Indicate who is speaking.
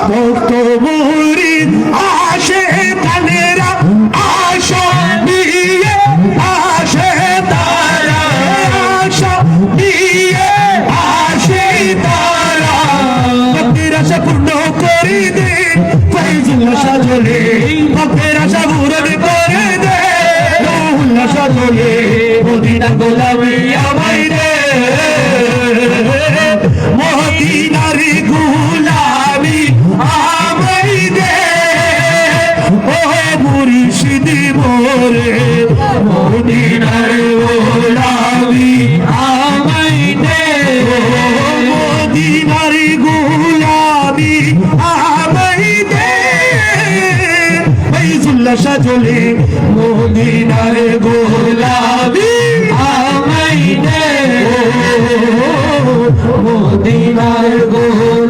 Speaker 1: ভক্ত মুরিদ আসে তানেরা আশা নিয়ে আসে তারা আশা নিয়ে আসে তারা ভক্তের আশা পূর্ণ করে দে ফয়জুল্লাহ সাজলে ভক্তের আশা পূরণ করে দে রুহুল্লাহ সাজলে মদিনা গোলামি আমায় দে মদিনার গোলামি আমায় দে ও মুর্শিদ মোরে মদিনার গোলামি আমায় দে মদিনার গোলামি আমায় দে ফয়জুল্লাহ সাজলে মদিনার গোলামি আমায় দে মদিনার গোলামি